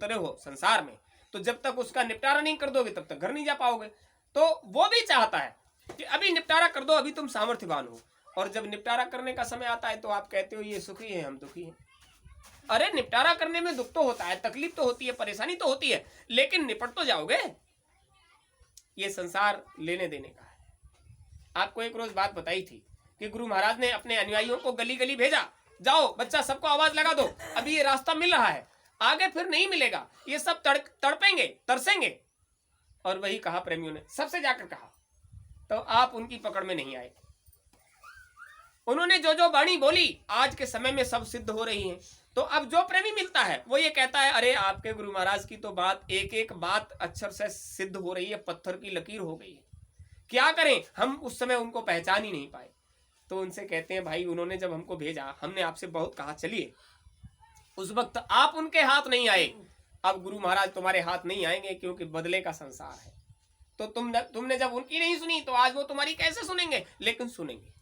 उतरे हो संसार में, तो जब तक उसका निपटारा नहीं कर दोगे तब तक घर नहीं जा पाओगे। तो वो भी चाहता है कि अभी निपटारा कर दो, अभी तुम सामर्थ्यवान हो, और जब निपटारा करने का समय आता है तो आप कहते हो ये सुखी है, हम दुखी हैं। अरे निपटारा करने में दुख तो होता है, तकलीफ तो होती है, परेशानी तो होती है, लेकिन निपट तो जाओगे। ये संसार लेने देने का है। आपको एक रोज बात बताई थी कि गुरु महाराज ने अपने अनुयायियों को गली गली भेजा, जाओ बच्चा सबको आवाज लगा दो, अभी ये रास्ता मिल रहा है, आगे फिर नहीं मिलेगा, ये सब तड़पेंगे, तरसेंगे। और वही कहा प्रेमियों ने, सबसे जाकर कहा, तो आप उनकी पकड़ में नहीं आए। उन्होंने जो जो वाणी बोली आज के समय में सब सिद्ध हो रही है। तो अब जो प्रेमी मिलता है वो ये कहता है, अरे आपके गुरु महाराज की तो बात, एक एक बात अक्षर से सिद्ध हो रही है, पत्थर की लकीर हो गई है, क्या करें, हम उस समय उनको पहचान ही नहीं पाए। तो उनसे कहते हैं, भाई उन्होंने जब हमको भेजा, हमने आपसे बहुत कहा चलिए, उस वक्त आप उनके हाथ नहीं आए, अब गुरु महाराज तुम्हारे हाथ नहीं आएंगे, क्योंकि बदले का संसार है। तो तुमने जब उनकी नहीं सुनी तो आज वो तुम्हारी कैसे सुनेंगे, लेकिन सुनेंगे।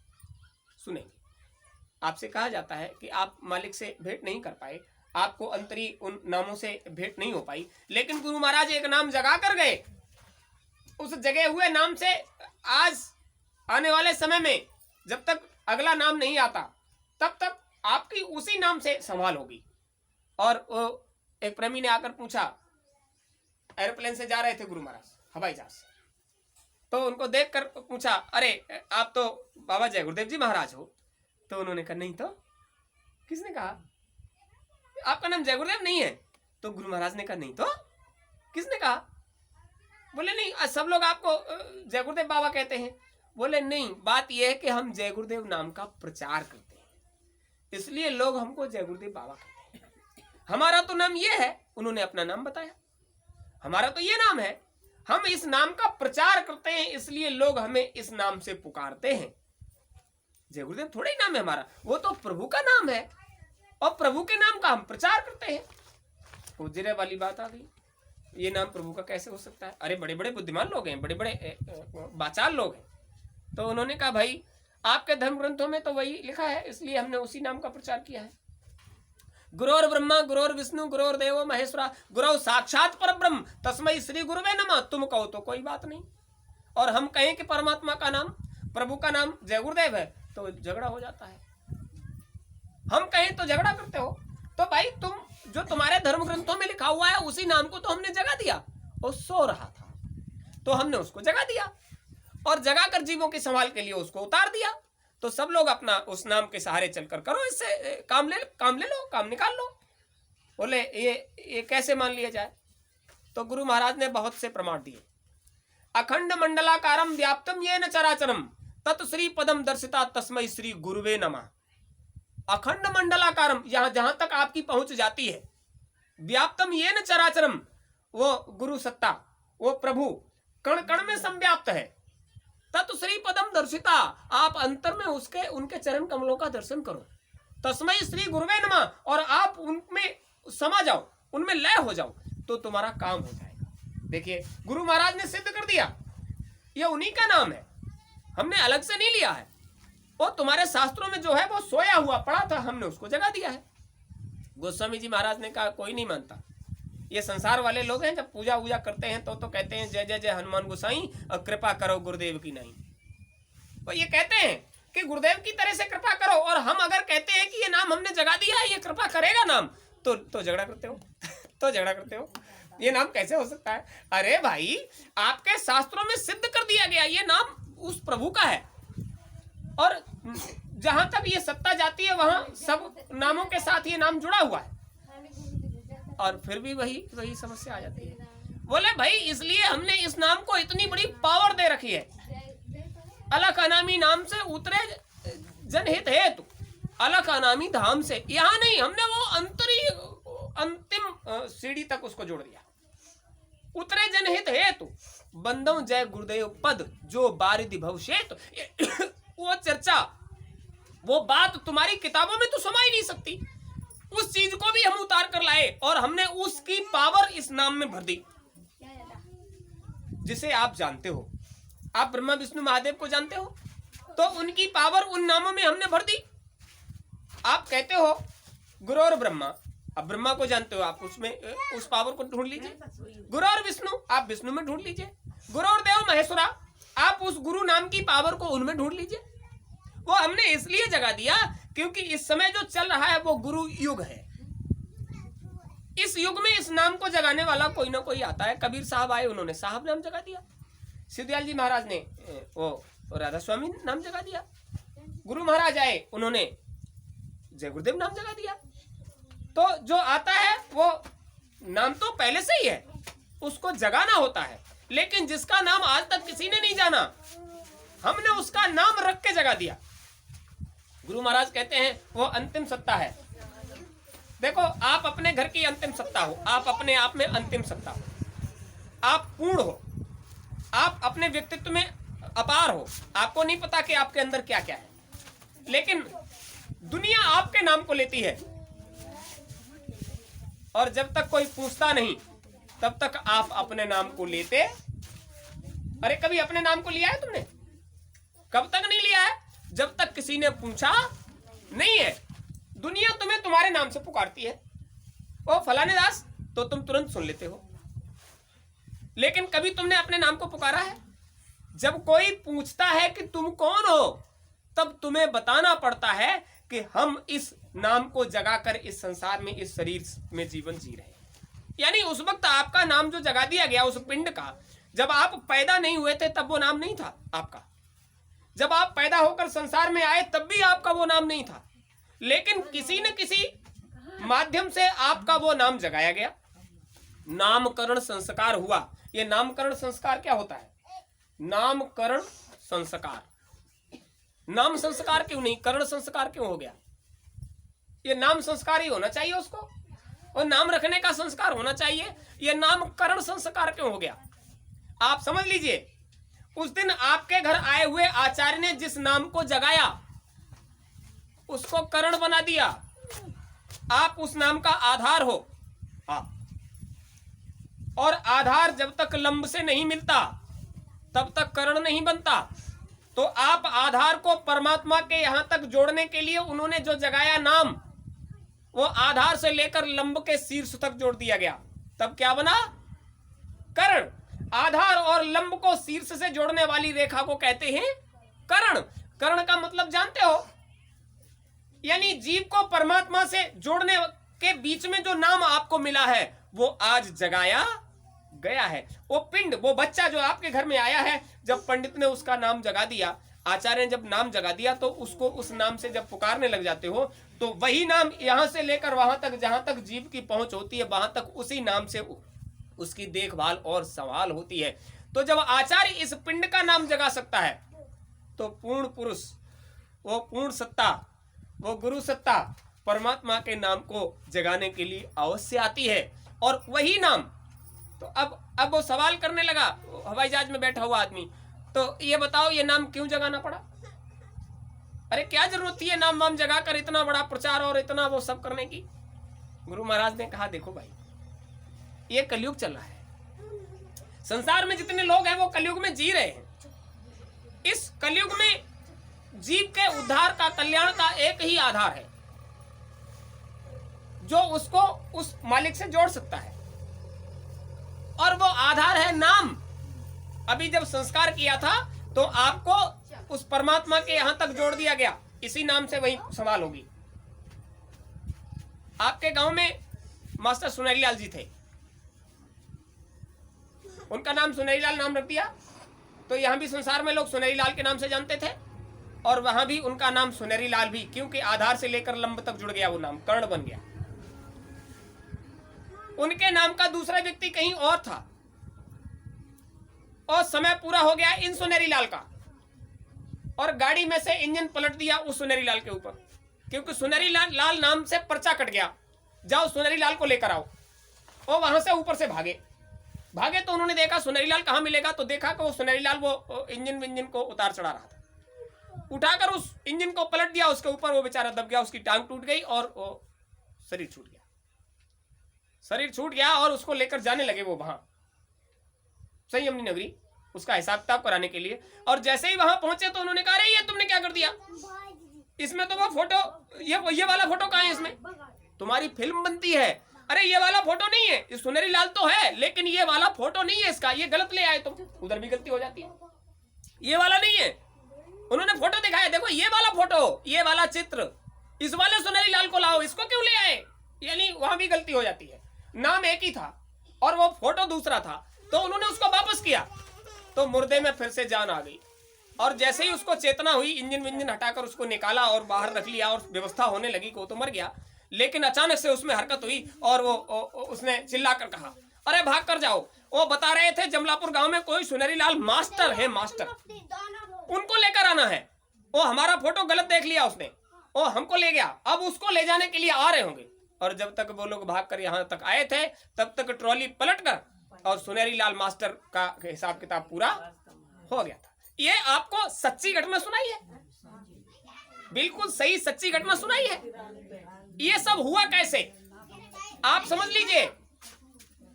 आपसे कहा जाता है कि आप मालिक से भेंट नहीं कर पाए, आपको अंतरी उन नामों से भेंट नहीं हो पाई, लेकिन गुरु महाराज एक नाम जगा कर गए। उस जगे हुए नाम से आज आने वाले समय में जब तक अगला नाम नहीं आता तब तक आपकी उसी नाम से संभाल होगी। और एक प्रेमी ने आकर पूछा, एरोप्लेन से जा रहे थे गुरु महाराज हवाई जहाज से, तो उनको देखकर पूछा, अरे आप तो बाबा जय गुरुदेव जी महाराज हो। तो उन्होंने कहा, नहीं तो। किसने कहा? आपका नाम जय गुरुदेव नहीं है? तो गुरु महाराज ने कहा, नहीं तो। किसने कहा? बोले नहीं, सब लोग आपको जय गुरुदेव बाबा कहते हैं। बोले नहीं, बात यह है कि हम जय गुरुदेव नाम का प्रचार करते हैं, इसलिए लोग हमको जय गुरुदेव बाबा कहते हैं। हमारा तो नाम ये है, उन्होंने अपना नाम बताया, हमारा तो ये नाम है, हम इस नाम का प्रचार करते हैं, इसलिए लोग हमें इस नाम से पुकारते हैं। जय गुरुदेव थोड़ा ही नाम है हमारा, वो तो प्रभु का नाम है, और प्रभु के नाम का हम प्रचार करते हैं। उजरे वाली बात आ गई, ये नाम प्रभु का कैसे हो सकता है? अरे बड़े बड़े बुद्धिमान लोग हैं, बड़े बड़े बाचाल लोग हैं। तो उन्होंने कहा, भाई आपके धर्म ग्रंथों में तो वही लिखा है, इसलिए हमने उसी नाम का प्रचार किया है। गुरोर ब्रह्मा गुरोर विष्णु गुरोर देवो महेश्वरा गुरु साक्षात परब्रह्म तस्मै श्री गुरुवे नमः। तुम कहो तो कोई बात नहीं, और हम कहें कि परमात्मा का नाम, प्रभु का नाम जय गुरुदेव है, तो झगड़ा हो जाता है। हम कहें तो झगड़ा करते हो। तो भाई तुम जो तुम्हारे धर्म ग्रंथों में लिखा हुआ है उसी नाम को तो हमने जगा दिया। वो सो रहा था तो हमने उसको जगा दिया, और जगा कर जीवों की संभाल के लिए उसको उतार दिया। तो सब लोग अपना उस नाम के सहारे चलकर करो, इससे काम ले लो, काम निकाल लो। बोले ये कैसे मान लिया जाए? तो गुरु महाराज ने बहुत से प्रमाण दिए। अखंड मंडलाकारम व्याप्तम येन चराचरम तत् श्री पदम दर्शिता तस्मै श्री गुरुवे नमः। अखंड मंडलाकारम, यहां जहां तक आपकी पहुंच जाती है, व्याप्तम येन चराचरम, वो गुरु सत्ता, वो प्रभु कण कण में संव्याप्त है। तत् श्री पदम दर्शिता, आप अंतर में उसके उनके चरण कमलों का दर्शन करो। तस्मै श्री गुरुवे नमः, और आप उनमें समा जाओ, उनमें लय हो जाओ, तो तुम्हारा काम हो जाएगा। देखिए गुरु महाराज ने सिद्ध कर दिया, ये उन्हीं का नाम है, हमने अलग से नहीं लिया है। वो तुम्हारे शास्त्रों में जो है वो सोया हुआ पड़ा था, हमने उसको जगा दिया है। गोस्वामी जी महाराज ने कहा, कोई नहीं मानता। ये संसार वाले लोग हैं, जब पूजा वूजा करते हैं तो कहते हैं जय जय जय हनुमान गोसाई, और कृपा करो गुरुदेव की नहीं। वो ये कहते हैं कि गुरुदेव की तरह से कृपा करो, और हम अगर कहते हैं कि ये नाम हमने जगा दिया है, ये कृपा करेगा नाम, तो झगड़ा करते हो तो झगड़ा करते हो। ये नाम कैसे हो सकता है? अरे भाई आपके शास्त्रों में सिद्ध कर दिया गया, ये नाम उस प्रभु का है, और जहां तक ये सत्ता जाती है वहां सब नामों के साथ ये नाम जुड़ा हुआ है, और फिर भी वही समस्या आ जाती है। बोले भाई इसलिए हमने इस नाम को इतनी बड़ी पावर दे रखी है। अलख अनामी नाम से उतरे जनहित हेतु, अलख अनामी धाम से, यहां नहीं, हमने वो अंतिम सीढ़ी तक उसको जोड़ दिया। उतरे जनहित हेतु बंदो जय गुरुदेव पद जो बारिधि भवशेत। वो चर्चा, वो बात तुम्हारी किताबों में तो समा ही नहीं सकती। उस चीज को भी हम उतार कर लाए, और हमने उसकी पावर इस नाम में भर दी, जिसे आप जानते हो। आप ब्रह्मा विष्णु महादेव को जानते हो, तो उनकी पावर उन नामों में हमने भर दी। आप कहते हो गुरोर ब्रह्मा, अब ब्रह्मा को जानते हो आप, उसमें उस पावर को ढूंढ लीजिए। गुरु और विष्णु, आप विष्णु में ढूंढ लीजिए। गुरु और देव महेश्वरा, आप उस गुरु नाम की पावर को उनमें ढूंढ लीजिए। वो हमने इसलिए जगा दिया क्योंकि इस समय जो चल रहा है वो गुरु युग है। इस युग में इस नाम को जगाने वाला कोई ना कोई आता है। कबीर साहब आए, उन्होंने साहब नाम जगा दिया। सिद्धदयाल जी महाराज ने वो राधा स्वामी नाम जगा दिया। गुरु महाराज आए, उन्होंने जय गुरुदेव नाम जगा दिया। तो जो आता है वो नाम तो पहले से ही है, उसको जगाना होता है। लेकिन जिसका नाम आज तक किसी ने नहीं जाना, हमने उसका नाम रख के जगा दिया। गुरु महाराज कहते हैं वो अंतिम सत्ता है। देखो, आप अपने घर की अंतिम सत्ता हो, आप अपने आप में अंतिम सत्ता हो, आप पूर्ण हो, आप अपने व्यक्तित्व में अपार हो। आपको नहीं पता कि आपके अंदर क्या क्या है, लेकिन दुनिया आपके नाम को लेती है। और जब तक कोई पूछता नहीं तब तक आप अपने नाम को लेते। अरे कभी अपने नाम को लिया है तुमने? कब तक नहीं लिया है? जब तक किसी ने पूछा नहीं है। दुनिया तुम्हें तुम्हारे नाम से पुकारती है, ओ फलाने दास, तो तुम तुरंत सुन लेते हो। लेकिन कभी तुमने अपने नाम को पुकारा है? जब कोई पूछता है कि तुम कौन हो, तब तुम्हें बताना पड़ता है कि हम इस नाम को जगाकर इस संसार में, इस शरीर में जीवन जी रहे हैं। यानी उस वक्त आपका नाम जो जगा दिया गया, उस पिंड का, जब आप पैदा नहीं हुए थे तब वो नाम नहीं था आपका। जब आप पैदा होकर संसार में आए तब भी आपका वो नाम नहीं था। लेकिन किसी न किसी माध्यम से आपका वो नाम जगाया गया, नामकरण संस्कार हुआ। ये नामकरण संस्कार क्या होता है? नामकरण संस्कार। नाम संस्कार क्यों नहीं, करण संस्कार क्यों हो गया? ये नाम संस्कार ही होना चाहिए उसको, और नाम रखने का संस्कार होना चाहिए। ये नामकरण संस्कार क्यों हो गया? आप समझ लीजिए, उस दिन आपके घर आए हुए आचार्य ने जिस नाम को जगाया, उसको करण बना दिया। आप उस नाम का आधार हो। और आधार जब तक लंब से नहीं मिलता तब तक करण नहीं बनता। तो आप आधार को परमात्मा के यहां तक जोड़ने के लिए उन्होंने जो जगाया नाम, वो आधार से लेकर लंब के शीर्ष तक जोड़ दिया गया। तब क्या बना? करण। आधार और लंब को शीर्ष से जोड़ने वाली रेखा को कहते हैं करण। करण का मतलब जानते हो? यानी जीव को परमात्मा से जोड़ने के बीच में जो नाम आपको मिला है वो आज जगाया गया है। वो पिंड, वो बच्चा जो आपके घर में आया है, जब पंडित ने उसका नाम जगा दिया, आचार्य ने जब नाम जगा दिया, तो उसको उस नाम से जब पुकारने लग जाते हो तो वही नाम यहां से लेकर वहां तक, जहां तक जीव की पहुंच होती है, वहां तक उसी नाम से उसकी देखभाल और संभाल होती है। तो जब आचार्य इस पिंड का नाम जगा सकता है तो पूर्ण पुरुष, वो पूर्ण सत्ता, वो गुरु सत्ता परमात्मा के नाम को जगाने के लिए अवश्य आती है। और वही नाम, तो अब वो सवाल करने लगा, हवाई जहाज में बैठा हुआ आदमी, तो ये बताओ ये नाम क्यों जगाना पड़ा? अरे क्या जरूरत थी ये नाम वाम जगाकर इतना बड़ा प्रचार और इतना वो सब करने की? गुरु महाराज ने कहा, देखो भाई, ये कलयुग चल रहा है। संसार में जितने लोग हैं वो कलयुग में जी रहे हैं। इस कलयुग में जीव के उद्धार का, कल्याण का एक ही आधार है जो उसको उस मालिक से जोड़ सकता है, और वो आधार है नाम। अभी जब संस्कार किया था तो आपको उस परमात्मा के यहां तक जोड़ दिया गया, इसी नाम से वही संभाल होगी। आपके गांव में मास्टर सुनहरी लाल जी थे, उनका नाम सुनहरी लाल नाम रख दिया, तो यहां भी संसार में लोग सुनहरी लाल के नाम से जानते थे, और वहां भी उनका नाम सुनहरी लाल भी, क्योंकि आधार से लेकर लंब तक जुड़ गया, वो नाम कर्ण बन गया। उनके नाम का दूसरा व्यक्ति कहीं और था, और समय पूरा हो गया इन सुनहरी लाल का, और गाड़ी में से इंजन पलट दिया उस सुनहरी लाल के ऊपर, क्योंकि सुनहरी लाल नाम से पर्चा कट गया। जाओ सुनहरी लाल को लेकर आओ। और वहां से ऊपर से भागे तो उन्होंने देखा सुनहरी लाल कहां मिलेगा, तो देखा कि वो सुनहरी लाल वो इंजन को उतार चढ़ा रहा था। उठाकर उस इंजन को पलट दिया, उसके ऊपर वो बेचारा दब गया, उसकी टांग टूट गई और वो शरीर छूट गया और उसको लेकर जाने लगे वो वहां संयमनी नगरी, उसका हिसाब किताब कराने के लिए। और जैसे ही वहां पहुंचे तो उन्होंने कहा, अरे ये तुमने क्या कर दिया? इसमें तो वो फोटो, ये वाला फोटो कहां है? इसमें तुम्हारी फिल्म बनती है, अरे ये वाला फोटो नहीं है, ये सुनहरी लाल तो है लेकिन ये वाला फोटो नहीं है इसका, ये गलत ले आए तुम, उधर भी गलती हो जाती है। ये वाला नहीं है, उन्होंने फोटो दिखाया, देखो ये वाला फोटो, ये वाला चित्र, इस वाले सुनहरी लाल को लाओ, इसको क्यों ले आए, यानी वहां भी गलती हो जाती है। नाम एक ही था और वो फोटो दूसरा था, तो उन्होंने उसको वापस किया, तो मुर्दे में फिर से जान आ गई। और जैसे ही उसको चेतना हुई, इंजन विंजन हटाकर उसको निकाला और बाहर रख लिया और व्यवस्था होने लगी कि वो तो मर गया, लेकिन अचानक से उसमें हरकत हुई और उसने चिल्लाकर कहा, अरे भाग कर जाओ। वो बता रहे थे जमलापुर गांव में कोई सुनहरी लाल मास्टर है, मास्टर, उनको लेकर आना है। वो हमारा फोटो गलत देख लिया उसने, वो हमको ले गया, अब उसको ले जाने के लिए आ रहे होंगे। और जब तक वो लोग भागकर यहाँ तक आए थे तब तक ट्रॉली पलट कर और सुनहरी लाल मास्टर का हिसाब किताब पूरा हो गया था। ये आपको सच्ची घटना सुनाई है, बिल्कुल सही सच्ची घटना सुनाई है। ये सब हुआ कैसे आप समझ लीजिए।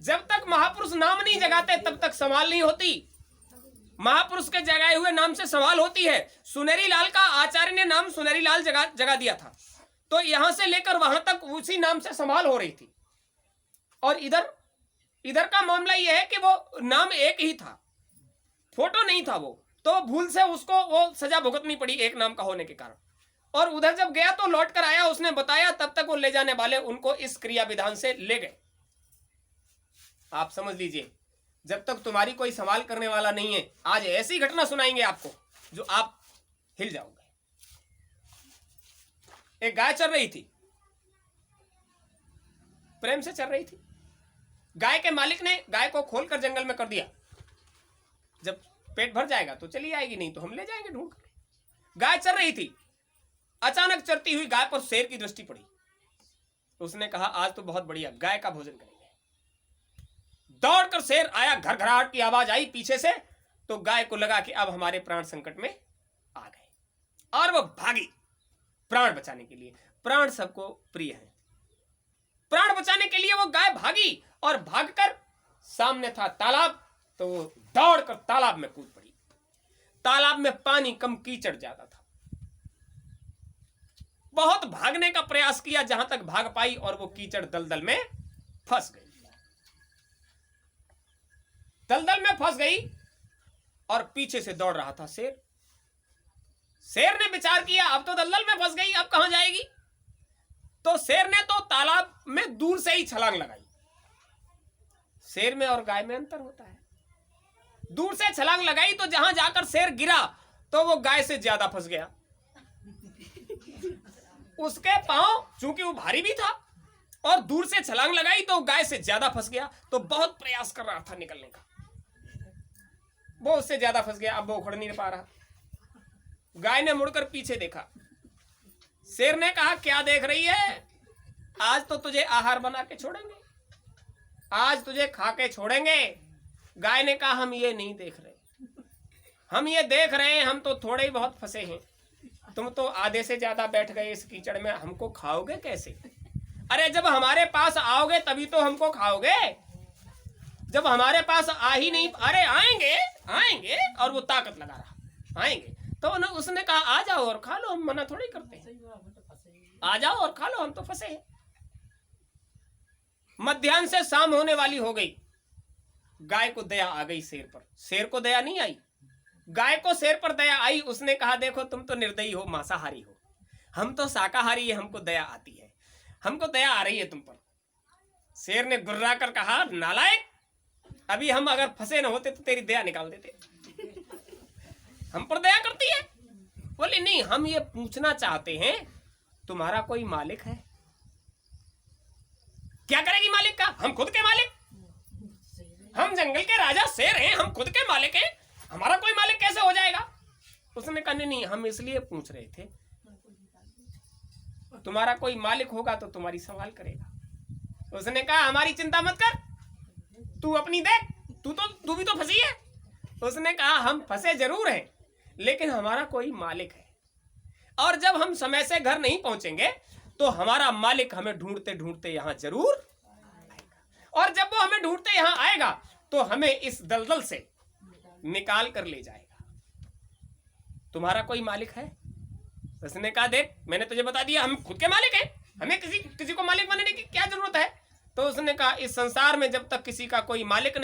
जब तक महापुरुष नाम नहीं जगाते तब तक संभाल नहीं होती, महापुरुष के जगाए हुए नाम से संभाल होती है। सुनहरी लाल का आचार्य ने नाम सुनहरी लाल जगा दिया था, तो यहां से लेकर वहां तक उसी नाम से संभाल हो रही थी। और इधर का मामला यह है कि वो नाम एक ही था, फोटो नहीं था, वो तो भूल से उसको वो सजा भुगतनी पड़ी एक नाम का होने के कारण। और उधर जब गया तो लौट कर आया, उसने बताया, तब तक वो ले जाने वाले उनको इस क्रिया विधान से ले गए। आप समझ लीजिए, जब तक तुम्हारी कोई सवाल करने वाला नहीं है, आज ऐसी घटना सुनाएंगे आपको जो आप हिल जाओगे। एक गाय चल रही थी, प्रेम से चल रही थी। गाय के मालिक ने गाय को खोलकर जंगल में कर दिया, जब पेट भर जाएगा तो चली आएगी, नहीं तो हम ले जाएंगे ढूंढ कर। गाय चल रही थी, अचानक चरती हुई गाय पर शेर की दृष्टि पड़ी। उसने कहा आज तो बहुत बढ़िया, गाय का भोजन करेंगे। दौड़कर शेर आया, घरघराहट की आवाज आई पीछे से, तो गाय को लगा कि अब हमारे प्राण संकट में आ गए और वह भागी प्राण बचाने के लिए। प्राण सबको प्रिय है, प्राण बचाने के लिए वो गाय भागी और भागकर सामने था तालाब, तो वो दौड़कर तालाब में कूद पड़ी। तालाब में पानी कम, कीचड़ ज्यादा था। बहुत भागने का प्रयास किया, जहां तक भाग पाई, और वो कीचड़ दलदल में फंस गई। दलदल में फंस गई और पीछे से दौड़ रहा था शेर। शेर ने विचार किया अब तो दलदल में फंस गई, अब कहां जाएगी। तो शेर ने तो तालाब में दूर से ही छलांग लगाई। शेर में और गाय में अंतर होता है। दूर से छलांग लगाई तो जहां जाकर शेर गिरा तो वो गाय से ज्यादा फंस गया। उसके पांव, चूंकि वो भारी भी था और दूर से छलांग लगाई तो गाय से ज्यादा फंस गया। तो बहुत प्रयास कर रहा था निकलने का, वो उससे ज्यादा फंस गया, अब वो उखड़ नहीं पा रहा। गाय ने मुड़कर पीछे देखा। शेर ने कहा क्या देख रही है, आज तो तुझे आहार बना के छोड़ेंगे, आज तुझे खा के छोड़ेंगे। गाय ने कहा हम ये नहीं देख रहे, हम ये देख रहे हैं, हम तो थोड़े ही बहुत फंसे हैं, तुम तो आधे से ज्यादा बैठ गए इस कीचड़ में, हमको खाओगे कैसे। अरे जब हमारे पास आओगे तभी तो हमको खाओगे, जब हमारे पास आ ही नहीं। अरे आएंगे आएंगे, और वो ताकत लगा रहा, आएंगे। तो उसने कहा आ जाओ और खा लो, हम मना थोड़ी करते हैं, आ जाओ और खा लो, हम तो फंसे हैं। मध्याह्न से शाम होने वाली हो गई। गाय को दया आ गई शेर पर, शेर को दया नहीं आई, गाय को शेर पर दया आई। उसने कहा देखो तुम तो निर्दयी हो, मांसाहारी हो, हम तो शाकाहारी है, हमको दया आती है, हमको दया आ रही है तुम पर। शेर ने गुर्रा कर कहा नालायक, अभी हम अगर फंसे न होते तो तेरी दया निकाल देते, हम पर दया करती है। बोले नहीं, हम ये पूछना चाहते हैं तुम्हारा कोई मालिक है। क्या करेगी मालिक का, हम खुद के मालिक, हम जंगल के राजा शेर हैं, हम खुद के मालिक हैं, हमारा कोई मालिक कैसे हो जाएगा। उसने कहा नहीं, हम इसलिए पूछ रहे थे, तुम्हारा कोई मालिक होगा तो तुम्हारी सवाल करेगा। उसने कहा हमारी चिंता मत कर, तू अपनी देख, तू भी तो फंसी है। उसने कहा हम फंसे जरूर हैं, लेकिन हमारा कोई मालिक है, और जब हम समय से घर नहीं पहुंचेंगे तो हमारा मालिक हमें ढूंढते ढूंढते यहां जरूर आएगा, और जब वो हमें ढूंढते यहां आएगा तो हमें इस दलदल से निकाल कर ले जाएगा। तुम्हारा कोई मालिक है। उसने कहा देख मैंने तुझे बता दिया, हम खुद के मालिक हैं, हमें किसी किसी को मालिक बनाने की क्या जरूरत है? तो उसने कहा इस संसार में जब तक किसी का कोई मालिक